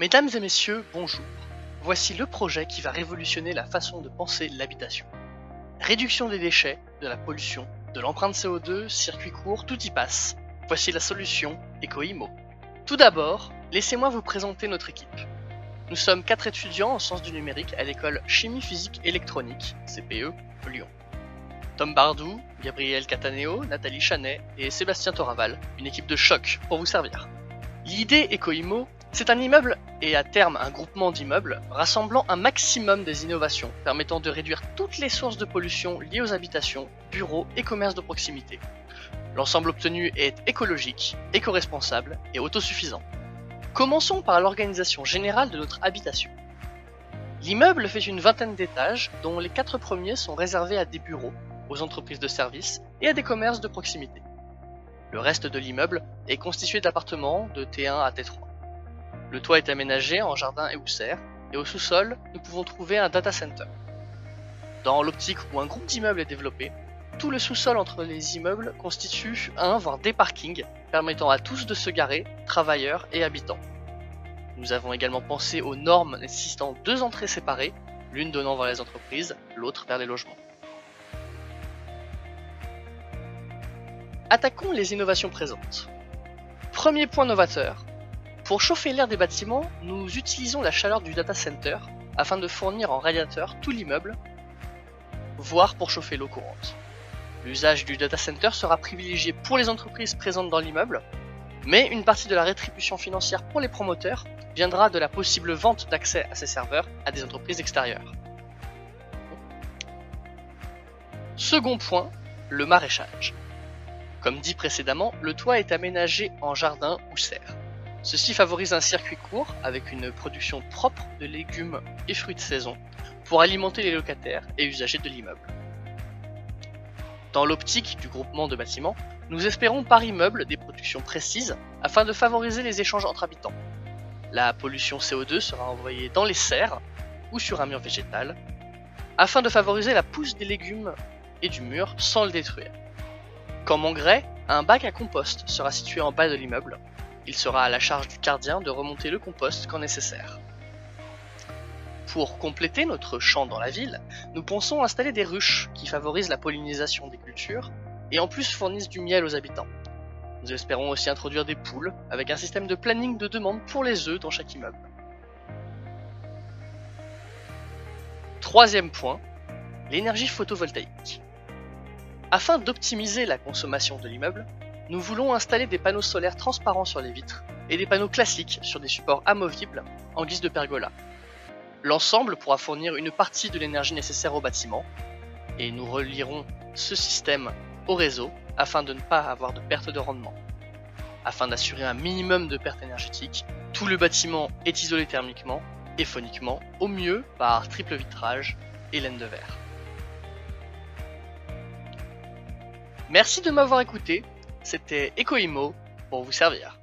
Mesdames et messieurs, bonjour. Voici le projet qui va révolutionner la façon de penser l'habitation. Réduction des déchets, de la pollution, de l'empreinte CO2, circuits courts, tout y passe. Voici la solution EcoImo. Tout d'abord, laissez-moi vous présenter notre équipe. Nous sommes 4 étudiants en sciences du numérique à l'école Chimie Physique Électronique, CPE, Lyon. Tom Bardou, Gabriel Cataneo, Nathalie Chanet et Sébastien Toraval, une équipe de choc pour vous servir. L'idée EcoImo, c'est un immeuble et à terme un groupement d'immeubles rassemblant un maximum des innovations permettant de réduire toutes les sources de pollution liées aux habitations, bureaux et commerces de proximité. L'ensemble obtenu est écologique, éco-responsable et autosuffisant. Commençons par l'organisation générale de notre habitation. L'immeuble fait une vingtaine d'étages dont les 4 premiers sont réservés à des bureaux, aux entreprises de services et à des commerces de proximité. Le reste de l'immeuble est constitué d'appartements de T1 à T3. Le toit est aménagé en jardin et serre, et au sous-sol, nous pouvons trouver un data center. Dans l'optique où un groupe d'immeubles est développé, tout le sous-sol entre les immeubles constitue un voire des parkings permettant à tous de se garer, travailleurs et habitants. Nous avons également pensé aux normes nécessitant 2 entrées séparées, l'une donnant vers les entreprises, l'autre vers les logements. Attaquons les innovations présentes. Premier point novateur. Pour chauffer l'air des bâtiments, nous utilisons la chaleur du data center afin de fournir en radiateur tout l'immeuble, voire pour chauffer l'eau courante. L'usage du data center sera privilégié pour les entreprises présentes dans l'immeuble, mais une partie de la rétribution financière pour les promoteurs viendra de la possible vente d'accès à ces serveurs à des entreprises extérieures. Second point, le maraîchage. Comme dit précédemment, le toit est aménagé en jardin ou serre. Ceci favorise un circuit court avec une production propre de légumes et fruits de saison pour alimenter les locataires et usagers de l'immeuble. Dans l'optique du groupement de bâtiments, nous espérons par immeuble des productions précises afin de favoriser les échanges entre habitants. La pollution CO2 sera envoyée dans les serres ou sur un mur végétal afin de favoriser la pousse des légumes et du mur sans le détruire. Comme engrais, un bac à compost sera situé en bas de l'immeuble. Il sera à la charge du gardien de remonter le compost quand nécessaire. Pour compléter notre champ dans la ville, nous pensons installer des ruches qui favorisent la pollinisation des cultures et en plus fournissent du miel aux habitants. Nous espérons aussi introduire des poules avec un système de planning de demande pour les œufs dans chaque immeuble. Troisième point, l'énergie photovoltaïque. Afin d'optimiser la consommation de l'immeuble, nous voulons installer des panneaux solaires transparents sur les vitres et des panneaux classiques sur des supports amovibles en guise de pergola. L'ensemble pourra fournir une partie de l'énergie nécessaire au bâtiment et nous relierons ce système au réseau afin de ne pas avoir de perte de rendement. Afin d'assurer un minimum de perte énergétique, tout le bâtiment est isolé thermiquement et phoniquement, au mieux par triple vitrage et laine de verre. Merci de m'avoir écouté. C'était EcoImo pour vous servir.